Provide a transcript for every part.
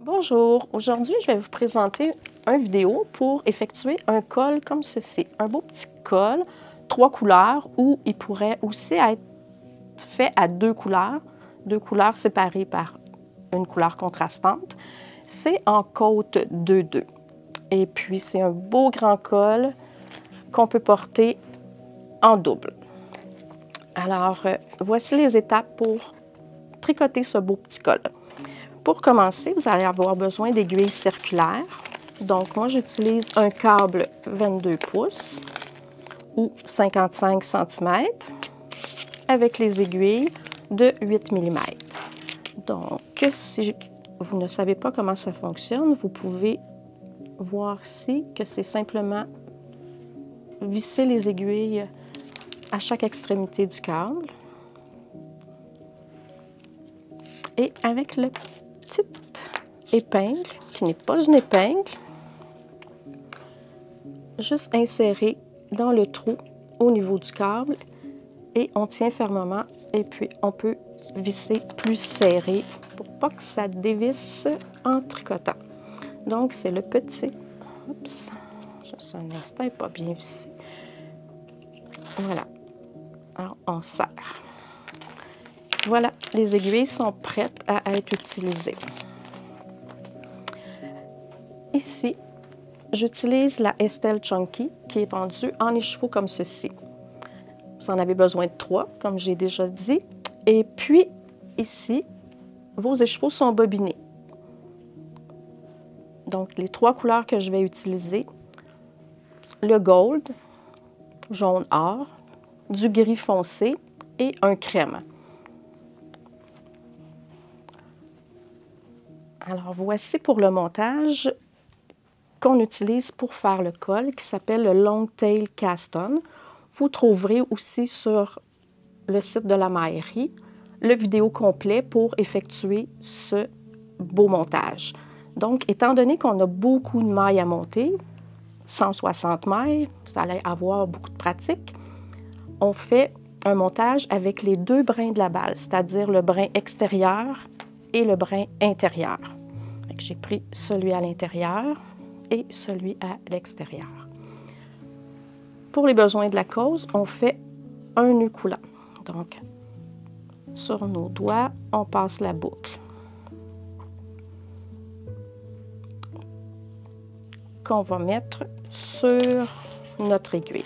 Bonjour, aujourd'hui je vais vous présenter une vidéo pour effectuer un col comme ceci. Un beau petit col, 3 couleurs, ou il pourrait aussi être fait à 2 couleurs séparées par une couleur contrastante. C'est en côte 2-2. Et puis c'est un beau grand col qu'on peut porter en double. Alors, voici les étapes pour tricoter ce beau petit col. Pour commencer, vous allez avoir besoin d'aiguilles circulaires. Donc, moi, j'utilise un câble 22 pouces ou 55 cm avec les aiguilles de 8 mm. Donc, si vous ne savez pas comment ça fonctionne, vous pouvez voir ici que c'est simplement visser les aiguilles à chaque extrémité du câble. Et avec la petite épingle, qui n'est pas une épingle, juste insérer dans le trou au niveau du câble et on tient fermement et puis on peut visser plus serré pour pas que ça dévisse en tricotant. Donc c'est le petit, oups, juste un instant, pas bien vissé. Voilà, alors on serre. Voilà, les aiguilles sont prêtes à être utilisées. Ici, j'utilise la Estelle Chunky qui est vendue en écheveau comme ceci. Vous en avez besoin de 3, comme j'ai déjà dit. Et puis, ici, vos écheveaux sont bobinés. Donc, les 3 couleurs que je vais utiliser, le gold, jaune or, du gris foncé et un crème. Alors, voici pour le montage qu'on utilise pour faire le col, qui s'appelle le Long Tail Cast-On. Vous trouverez aussi sur le site de la maillerie le vidéo complet pour effectuer ce beau montage. Donc, étant donné qu'on a beaucoup de mailles à monter, 160 mailles, vous allez avoir beaucoup de pratique, on fait un montage avec les 2 brins de la balle, c'est-à-dire le brin extérieur et le brin intérieur. J'ai pris celui à l'intérieur et celui à l'extérieur. Pour les besoins de la cause, on fait un nœud coulant. Donc, sur nos doigts, on passe la boucle qu'on va mettre sur notre aiguille.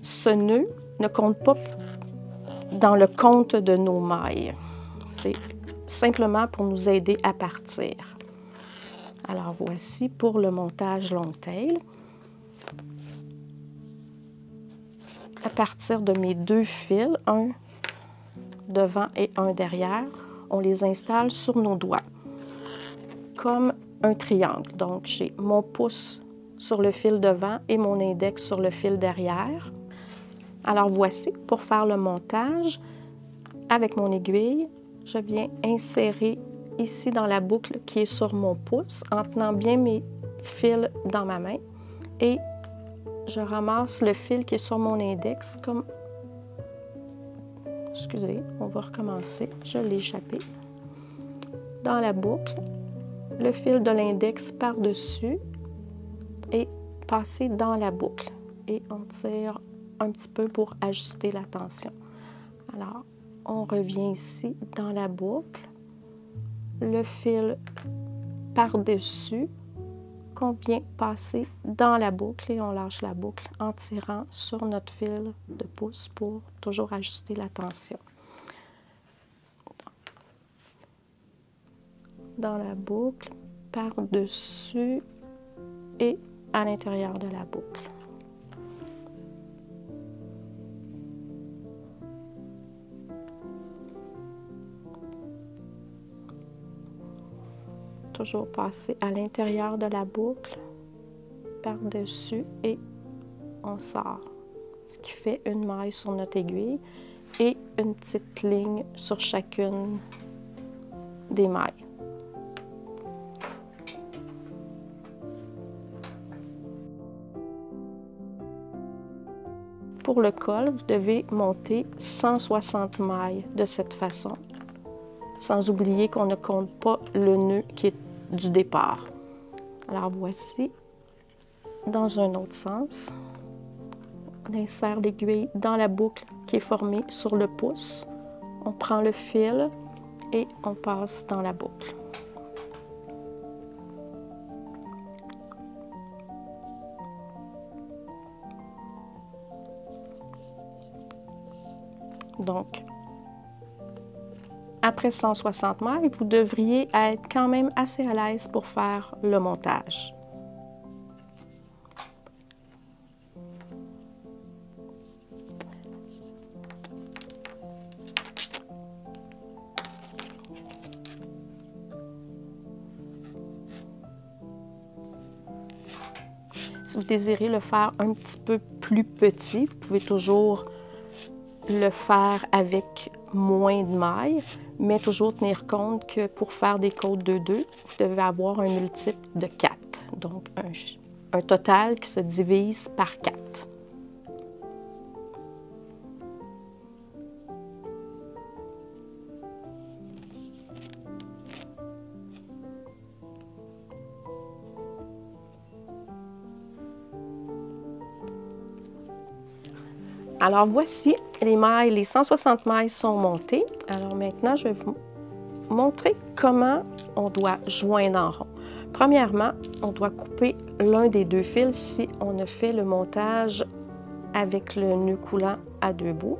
Ce nœud ne compte pas dans le compte de nos mailles. C'est simplement pour nous aider à partir. Alors voici pour le montage long tail. À partir de mes 2 fils, un devant et un derrière, on les installe sur nos doigts comme un triangle. Donc j'ai mon pouce sur le fil devant et mon index sur le fil derrière. Alors voici pour faire le montage avec mon aiguille. Je viens insérer ici dans la boucle qui est sur mon pouce en tenant bien mes fils dans ma main et je ramasse le fil qui est sur mon index comme... Excusez, on va recommencer. Je l'ai échappé. Dans la boucle, le fil de l'index par-dessus et passer dans la boucle. Et on tire un petit peu pour ajuster la tension. Alors, on revient ici dans la boucle, le fil par-dessus qu'on vient passer dans la boucle et on lâche la boucle en tirant sur notre fil de pouce pour toujours ajuster la tension. Dans la boucle, par-dessus et à l'intérieur de la boucle. Toujours passer à l'intérieur de la boucle, par-dessus et on sort. Ce qui fait une maille sur notre aiguille et une petite ligne sur chacune des mailles. Pour le col, vous devez monter 160 mailles de cette façon. sans oublier qu'on ne compte pas le nœud qui est du départ. Alors voici, dans un autre sens, on insère l'aiguille dans la boucle qui est formée sur le pouce. On prend le fil et on passe dans la boucle. Donc, après 160 mailles, vous devriez être quand même assez à l'aise pour faire le montage. Si vous désirez le faire un petit peu plus petit, vous pouvez toujours le faire avec moins de mailles, mais toujours tenir compte que pour faire des côtes 2-2, vous devez avoir un multiple de 4, donc un total qui se divise par 4. Alors voici, les 160 mailles sont montées. Alors maintenant, je vais vous montrer comment on doit joindre en rond. Premièrement, on doit couper l'un des deux fils si on a fait le montage avec le nœud coulant à deux bouts.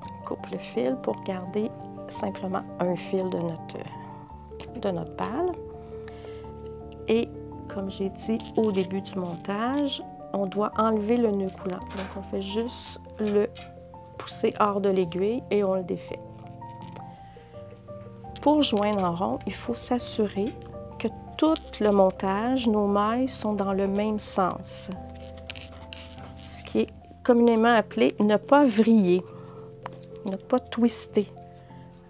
On coupe le fil pour garder simplement un fil de notre balle. Et comme j'ai dit au début du montage, on doit enlever le nœud coulant. Donc, on fait juste le pousser hors de l'aiguille et on le défait. Pour joindre en rond, il faut s'assurer que tout le montage, nos mailles, sont dans le même sens. Ce qui est communément appelé ne pas vriller, ne pas twister.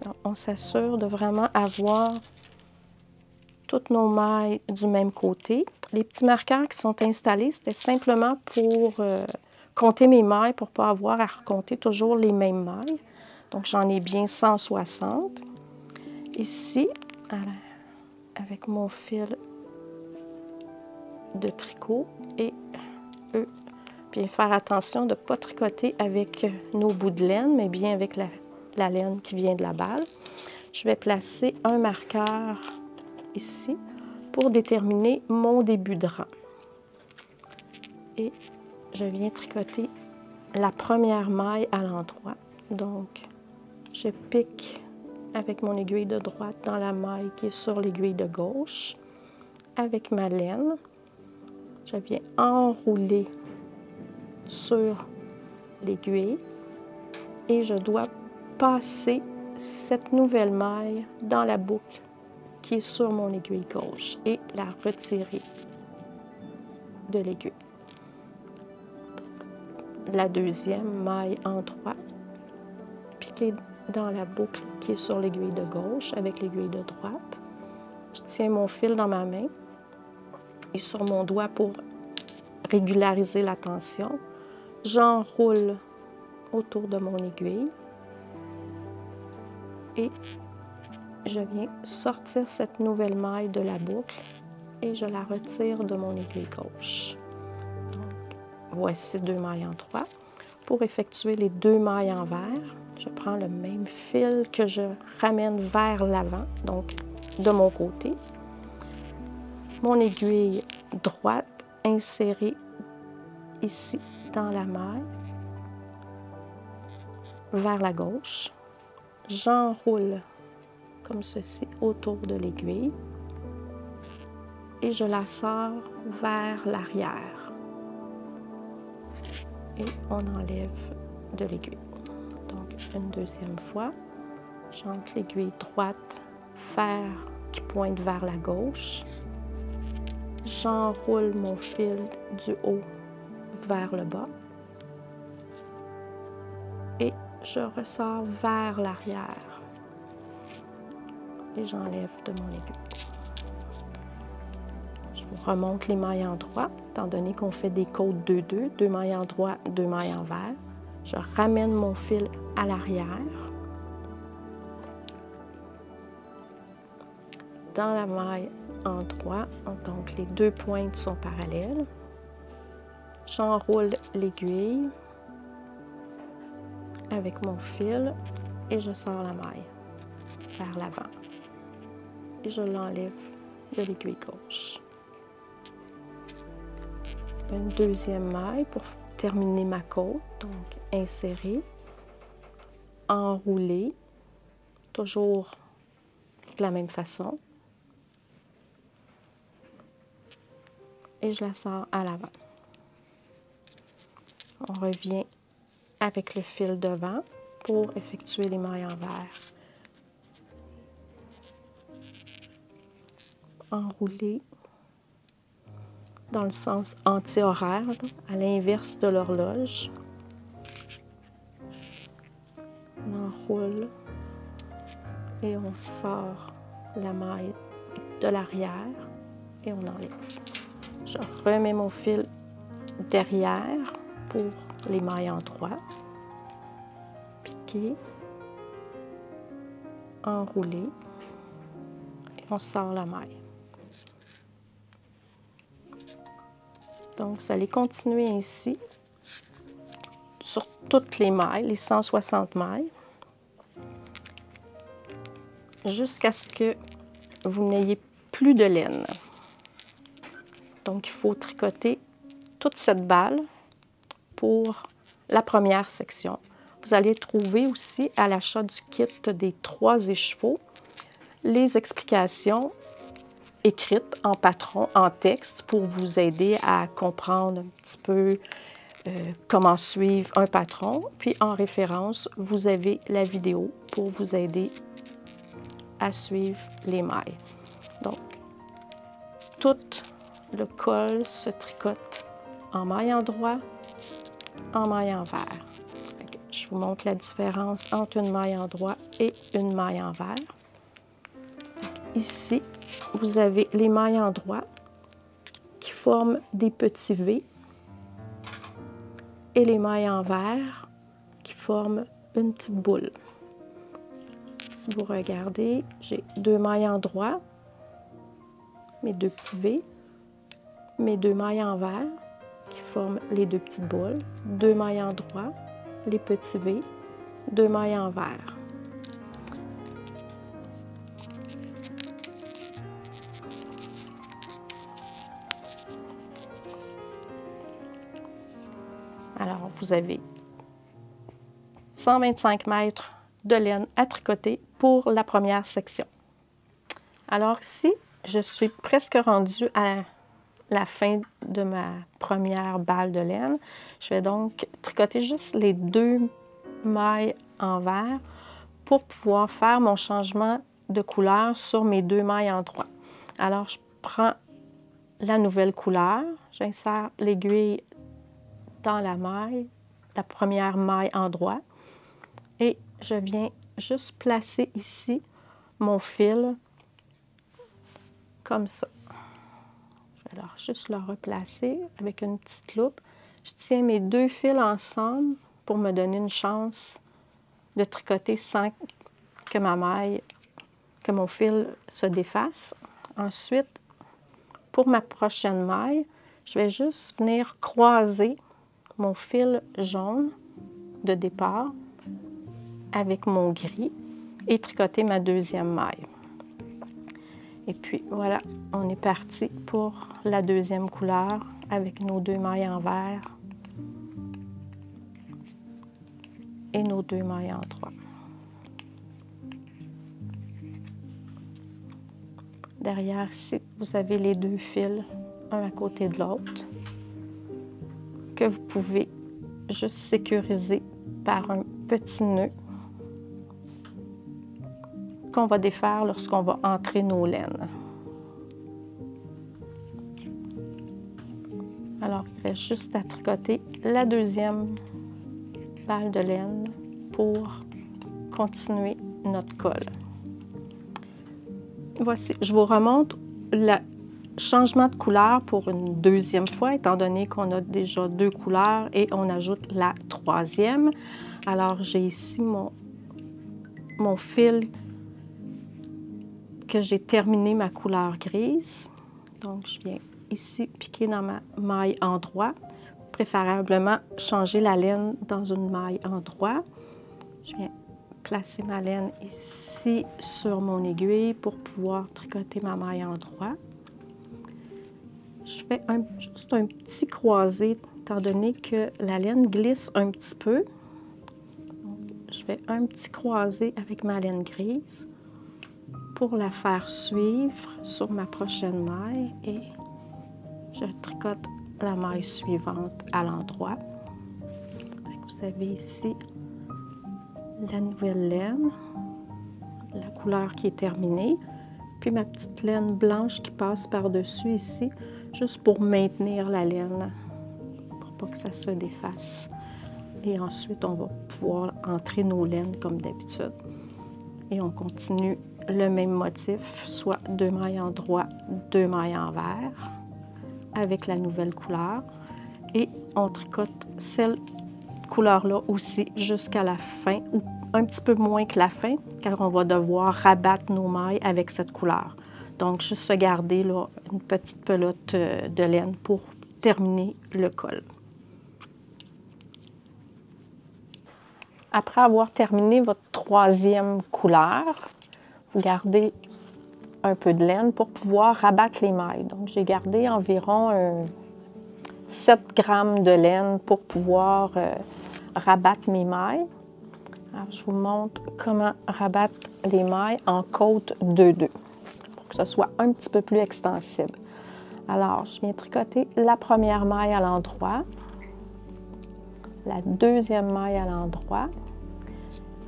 Alors, on s'assure de vraiment avoir toutes nos mailles du même côté. Les petits marqueurs qui sont installés, c'était simplement pour compter mes mailles, pour ne pas avoir à recompter toujours les mêmes mailles. Donc, j'en ai bien 160. Ici, avec mon fil de tricot et bien faire attention de ne pas tricoter avec nos bouts de laine, mais bien avec la laine qui vient de la balle. Je vais placer un marqueur ici pour déterminer mon début de rang. Et je viens tricoter la première maille à l'endroit. Donc, je pique avec mon aiguille de droite dans la maille qui est sur l'aiguille de gauche. Avec ma laine, je viens enrouler sur l'aiguille et je dois passer cette nouvelle maille dans la boucle qui est sur mon aiguille gauche et la retirer de l'aiguille. La deuxième maille en droit, piquer dans la boucle qui est sur l'aiguille de gauche avec l'aiguille de droite. Je tiens mon fil dans ma main et sur mon doigt pour régulariser la tension. J'enroule autour de mon aiguille et je viens sortir cette nouvelle maille de la boucle et je la retire de mon aiguille gauche. Donc, voici 2 mailles en 3. Pour effectuer les 2 mailles en vert, je prends le même fil que je ramène vers l'avant, donc de mon côté. Mon aiguille droite insérée ici dans la maille, vers la gauche. J'enroule comme ceci autour de l'aiguille et je la sors vers l'arrière et on enlève de l'aiguille. Donc une deuxième fois, j'entre l'aiguille droite qui pointe vers la gauche, j'enroule mon fil du haut vers le bas et je ressors vers l'arrière. Et j'enlève de mon aiguille. Je vous remonte les mailles en droit, étant donné qu'on fait des côtes 2-2, 2 mailles en droit, 2 mailles en vert. Je ramène mon fil à l'arrière. Dans la maille en droit, donc les deux pointes sont parallèles. J'enroule l'aiguille avec mon fil et je sors la maille vers l'avant. Et je l'enlève de l'aiguille gauche. Une deuxième maille pour terminer ma côte, donc insérer, enrouler, toujours de la même façon. Et je la sors à l'avant. On revient avec le fil devant pour effectuer les mailles envers. Enrouler dans le sens anti-horaire, à l'inverse de l'horloge. On enroule et on sort la maille de l'arrière et on enlève. Je remets mon fil derrière pour les mailles en droit. Piquer, enrouler et on sort la maille. Donc, vous allez continuer ainsi sur toutes les mailles, les 160 mailles, jusqu'à ce que vous n'ayez plus de laine. Donc, il faut tricoter toute cette balle pour la première section. Vous allez trouver aussi à l'achat du kit des 3 écheveaux les explications écrites en patron, en texte, pour vous aider à comprendre un petit peu comment suivre un patron. Puis en référence, vous avez la vidéo pour vous aider à suivre les mailles. Donc, tout le col se tricote en maille en droit, en maille envers. Je vous montre la différence entre une maille en droit et une maille envers. Ici, vous avez les mailles en droit qui forment des petits V et les mailles envers qui forment une petite boule. Si vous regardez, j'ai 2 mailles en droit, mes 2 petits V, mes 2 mailles envers qui forment les 2 petites boules, 2 mailles en droit, les petits V, 2 mailles envers. Alors, vous avez 125 mètres de laine à tricoter pour la première section. Alors ici, je suis presque rendue à la fin de ma première balle de laine. Je vais donc tricoter juste les 2 mailles envers pour pouvoir faire mon changement de couleur sur mes 2 mailles en droit. Alors, je prends la nouvelle couleur, j'insère l'aiguille dans la maille, la première maille en droit, et je viens juste placer ici mon fil comme ça. Je vais alors juste le replacer avec une petite loupe. Je tiens mes 2 fils ensemble pour me donner une chance de tricoter sans que que mon fil se défasse. Ensuite, pour ma prochaine maille, je vais juste venir croiser mon fil jaune de départ avec mon gris et tricoter ma deuxième maille. Et puis voilà, on est parti pour la deuxième couleur avec nos 2 mailles envers et nos 2 mailles en droit. Derrière ici, vous avez les 2 fils, un à côté de l'autre, que vous pouvez juste sécuriser par un petit nœud qu'on va défaire lorsqu'on va entrer nos laines. Alors, il reste juste à tricoter la deuxième balle de laine pour continuer notre col. Voici, je vous remonte changement de couleur pour une deuxième fois, étant donné qu'on a déjà 2 couleurs et on ajoute la troisième. Alors, j'ai ici mon fil que j'ai terminé ma couleur grise. Donc, je viens ici piquer dans ma maille endroit. Préférablement changer la laine dans une maille endroit. Je viens placer ma laine ici sur mon aiguille pour pouvoir tricoter ma maille endroit. Je fais juste un petit croisé, étant donné que la laine glisse un petit peu. Donc, je fais un petit croisé avec ma laine grise pour la faire suivre sur ma prochaine maille et je tricote la maille suivante à l'endroit. Vous avez ici la nouvelle laine, la couleur qui est terminée, puis ma petite laine blanche qui passe par-dessus ici, juste pour maintenir la laine, pour pas que ça se défasse. Et ensuite, on va pouvoir entrer nos laines comme d'habitude. Et on continue le même motif, soit 2 mailles endroit, 2 mailles envers, avec la nouvelle couleur. Et on tricote cette couleur-là aussi jusqu'à la fin, ou un petit peu moins que la fin, car on va devoir rabattre nos mailles avec cette couleur. Donc, juste se garder là, une petite pelote de laine pour terminer le col. Après avoir terminé votre troisième couleur, vous gardez un peu de laine pour pouvoir rabattre les mailles. Donc, j'ai gardé environ 7 grammes de laine pour pouvoir rabattre mes mailles. Alors, je vous montre comment rabattre les mailles en côte 2-2 pour que ce soit un petit peu plus extensible. Alors, je viens tricoter la première maille à l'endroit, la deuxième maille à l'endroit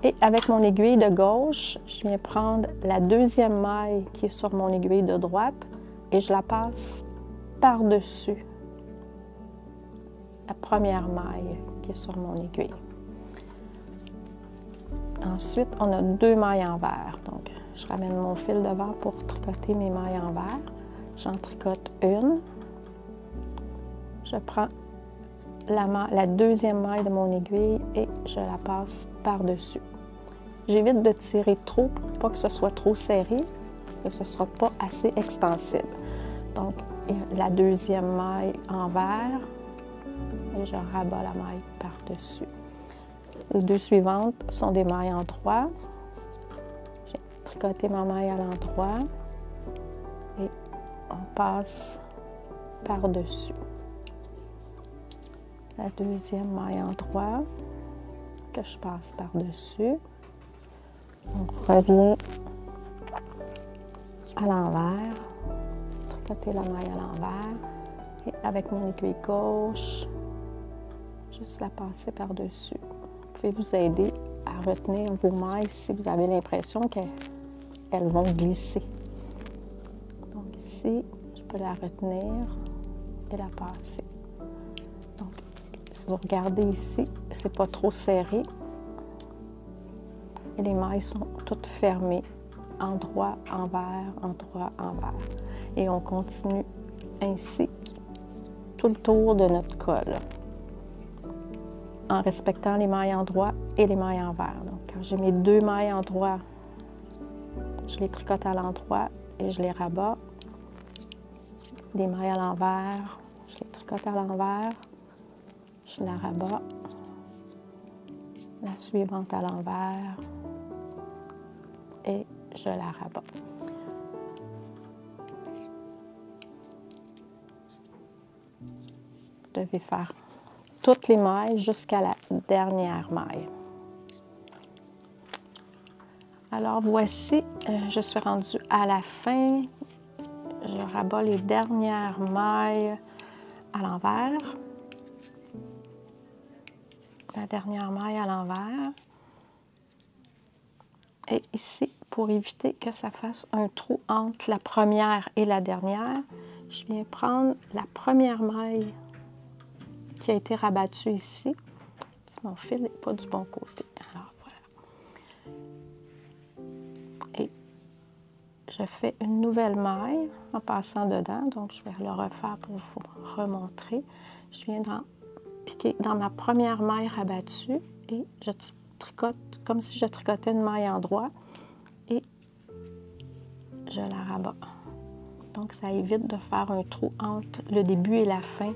et avec mon aiguille de gauche, je viens prendre la deuxième maille qui est sur mon aiguille de droite et je la passe par-dessus la première maille qui est sur mon aiguille. Ensuite, on a 2 mailles envers. Donc, je ramène mon fil devant pour tricoter mes mailles envers. J'en tricote une. Je prends la deuxième maille de mon aiguille et je la passe par-dessus. J'évite de tirer trop pour pas que ce soit trop serré, parce que ce ne sera pas assez extensible. Donc, la deuxième maille envers et je rabats la maille par-dessus. Les 2 suivantes sont des mailles endroit. J'ai tricoté ma maille à l'endroit et on passe par-dessus. La deuxième maille endroit que je passe par-dessus. On revient à l'envers, tricoter la maille à l'envers et avec mon aiguille gauche, juste la passer par-dessus. Vous pouvez vous aider à retenir vos mailles si vous avez l'impression qu'elles vont glisser. Donc ici, je peux la retenir et la passer. Donc, si vous regardez ici, c'est pas trop serré. Et les mailles sont toutes fermées, endroit, envers, endroit, envers. Et on continue ainsi tout le tour de notre col, en respectant les mailles endroit et les mailles envers. Donc, quand j'ai mes 2 mailles endroit, je les tricote à l'endroit et je les rabats. Les mailles à l'envers, je les tricote à l'envers, je la rabats. La suivante à l'envers et je la rabats. Vous devez faire toutes les mailles jusqu'à la dernière maille. Alors voici, je suis rendue à la fin. Je rabats les dernières mailles à l'envers. La dernière maille à l'envers. Et ici, pour éviter que ça fasse un trou entre la première et la dernière, je viens prendre la première maille qui a été rabattue ici. Mon fil n'est pas du bon côté. Alors voilà. Et je fais une nouvelle maille en passant dedans. Donc, je vais le refaire pour vous remontrer. Je viens d'en piquer dans ma première maille rabattue et je tricote comme si je tricotais une maille en droit et je la rabats. Donc, ça évite de faire un trou entre le début et la fin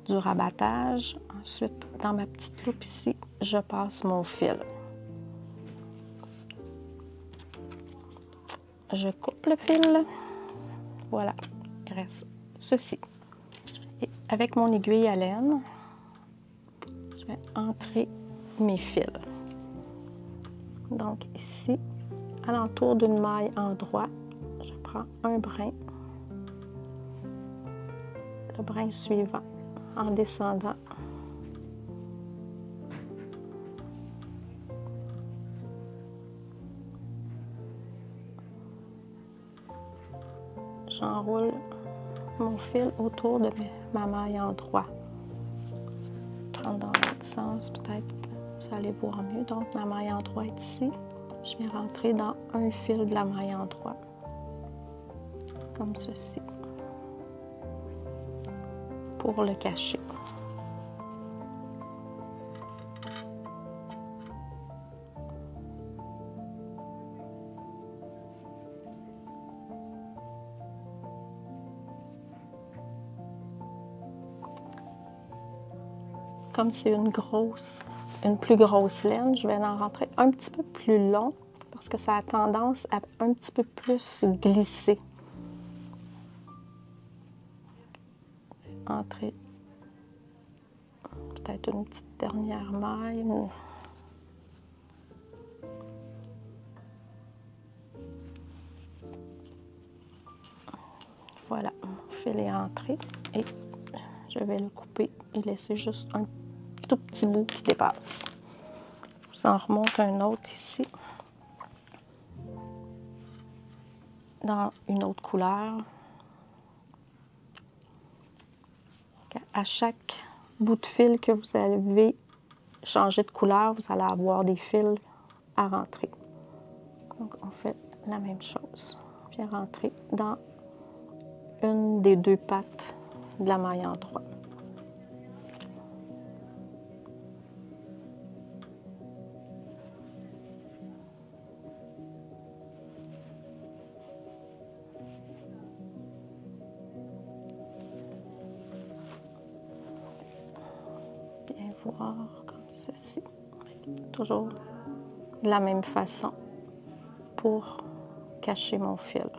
du rabattage. Ensuite, dans ma petite loupe ici, je passe mon fil. Je coupe le fil. Voilà, il reste ceci. Et avec mon aiguille à laine, je vais entrer mes fils. Donc ici, à l'entour d'une maille en droit, je prends un brin, le brin suivant, en descendant. J'enroule mon fil autour de ma maille en droit. Prendre dans l'autre sens, peut-être vous allez voir mieux. Donc ma maille en droit est ici. Je viens rentrer dans un fil de la maille en droit, comme ceci, pour le cacher. Comme c'est une plus grosse laine, je vais en rentrer un petit peu plus long parce que ça a tendance à un petit peu plus glisser. Entrer peut-être une petite dernière maille. Voilà, mon fil est entré et je vais le couper et laisser juste un tout petit bout qui dépasse. Je vous en remonte un autre ici, dans une autre couleur. À chaque bout de fil que vous avez changé de couleur, vous allez avoir des fils à rentrer. Donc, on fait la même chose. Je viens rentrer dans une des deux pattes de la maille en droit. Bien voir comme ceci. Toujours de la même façon pour cacher mon fil.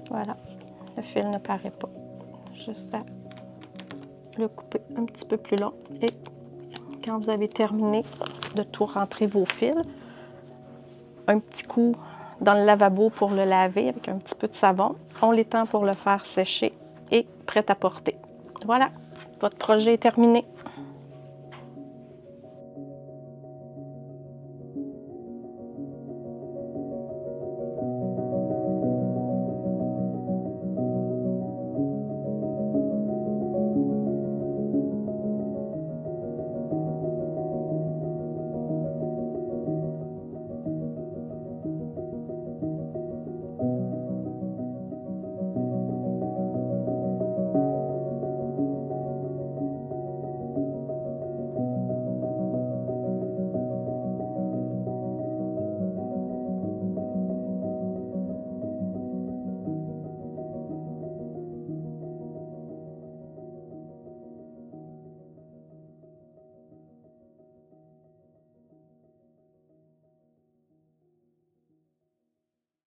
Voilà, le fil ne paraît pas. Juste à le couper un petit peu plus long. Et quand vous avez terminé de tout rentrer vos fils, un petit coup dans le lavabo pour le laver avec un petit peu de savon. On l'étend pour le faire sécher et prêt à porter. Voilà, votre projet est terminé.